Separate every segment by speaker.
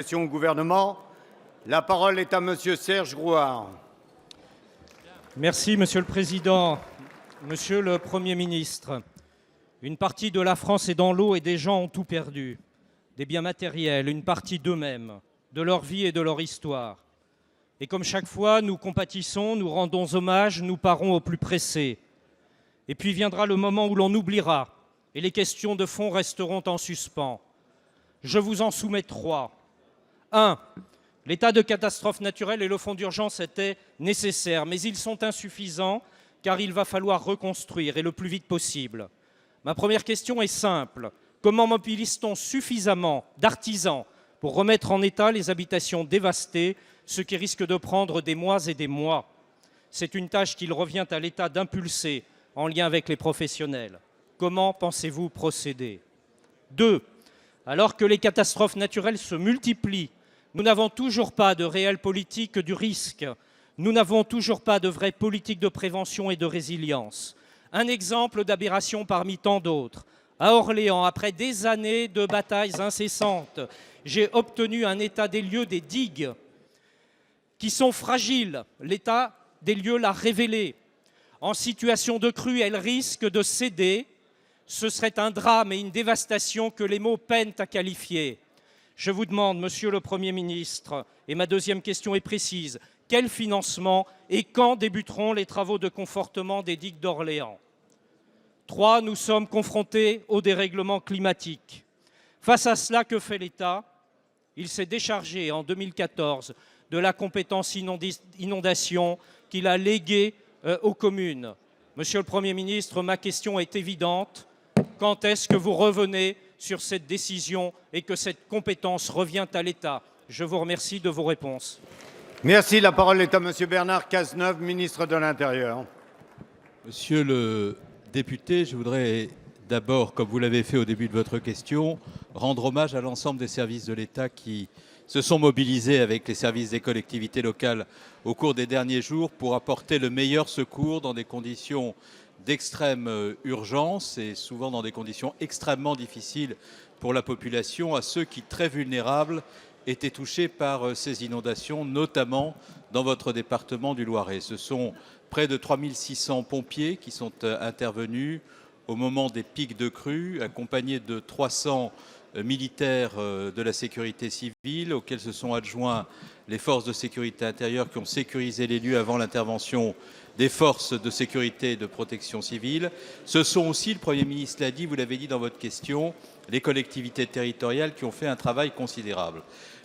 Speaker 1: Question au gouvernement. La parole est à Monsieur Serge Rouart.
Speaker 2: Merci, Monsieur le Président. Monsieur le Premier ministre, une partie de la France est dans l'eau et des gens ont tout perdu. Des biens matériels, une partie d'eux-mêmes, de leur vie et de leur histoire. Et comme chaque fois, nous compatissons, nous rendons hommage, nous parons aux plus pressés. Et puis viendra le moment où l'on oubliera et les questions de fond resteront en suspens. Je vous en soumets 3. 1. L'état de catastrophe naturelle et le fonds d'urgence étaient nécessaires, mais ils sont insuffisants car il va falloir reconstruire et le plus vite possible. Ma première question est simple. Comment mobilise-t-on suffisamment d'artisans pour remettre en état les habitations dévastées, ce qui risque de prendre des mois et des mois? C'est une tâche qu'il revient à l'État d'impulser en lien avec les professionnels. Comment pensez-vous procéder? 2. Alors que les catastrophes naturelles se multiplient, nous n'avons toujours pas de réelle politique du risque. Nous n'avons toujours pas de vraie politique de prévention et de résilience. Un exemple d'aberration parmi tant d'autres. À Orléans, après des années de batailles incessantes, j'ai obtenu un état des lieux des digues qui sont fragiles. L'état des lieux l'a révélé. En situation de crue, elles risquent de céder. Ce serait un drame et une dévastation que les mots peinent à qualifier. Je vous demande, Monsieur le Premier ministre, et ma deuxième question est précise, quel financement et quand débuteront les travaux de confortement des digues d'Orléans? 3. Nous sommes confrontés au dérèglement climatique. Face à cela, que fait l'État? Il s'est déchargé en 2014 de la compétence inondation qu'il a léguée aux communes. Monsieur le Premier ministre, ma question est évidente. Quand est-ce que vous revenez sur cette décision et que cette compétence revient à l'État? Je vous remercie de vos réponses.
Speaker 1: Merci. La parole est à Monsieur Bernard Cazeneuve, ministre de l'Intérieur.
Speaker 3: Monsieur le député, je voudrais d'abord, comme vous l'avez fait au début de votre question, rendre hommage à l'ensemble des services de l'État qui se sont mobilisés avec les services des collectivités locales au cours des derniers jours pour apporter le meilleur secours dans des conditions d'extrême urgence et souvent dans des conditions extrêmement difficiles pour la population, à ceux qui, très vulnérables, étaient touchés par ces inondations, notamment dans votre département du Loiret. Ce sont près de 3600 pompiers qui sont intervenus au moment des pics de crue, accompagnés de 300 militaires de la sécurité civile, auxquels se sont adjoints les forces de sécurité intérieure qui ont sécurisé les lieux avant l'intervention des forces de sécurité et de protection civile. Ce sont aussi, le Premier ministre l'a dit, vous l'avez dit dans votre question, les collectivités territoriales qui ont fait un travail considérable.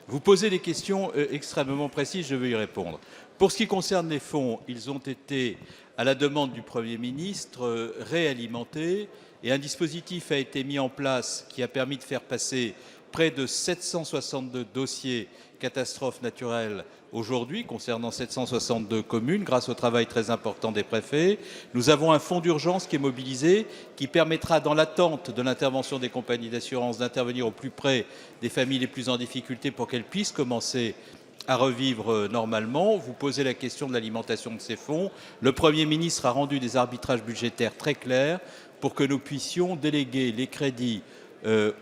Speaker 3: Vous posez des questions extrêmement précises, je vais y répondre. Pour ce qui concerne les fonds, ils ont été, à la demande du Premier ministre, réalimentés et un dispositif a été mis en place qui a permis de faire passer près de 762 dossiers catastrophes naturelles aujourd'hui, concernant 762 communes, grâce au travail très important des préfets. Nous avons un fonds d'urgence qui est mobilisé, qui permettra, dans l'attente de l'intervention des compagnies d'assurance, d'intervenir au plus près des familles les plus en difficulté pour qu'elles puissent commencer à revivre normalement. Vous posez la question de l'alimentation de ces fonds. Le Premier ministre a rendu des arbitrages budgétaires très clairs pour que nous puissions déléguer les crédits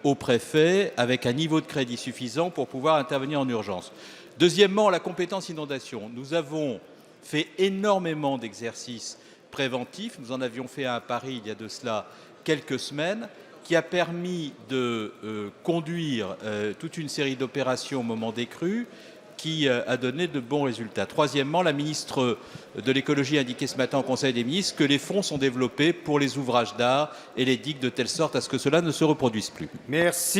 Speaker 3: au préfet avec un niveau de crédit suffisant pour pouvoir intervenir en urgence. Deuxièmement, la compétence inondation. Nous avons fait énormément d'exercices préventifs. Nous en avions fait un à Paris il y a de cela quelques semaines, qui a permis de conduire toute une série d'opérations au moment des crues, qui a donné de bons résultats. Troisièmement, la ministre de l'écologie a indiqué ce matin au Conseil des ministres que les fonds sont développés pour les ouvrages d'art et les digues de telle sorte à ce que cela ne se reproduise plus.
Speaker 1: Merci.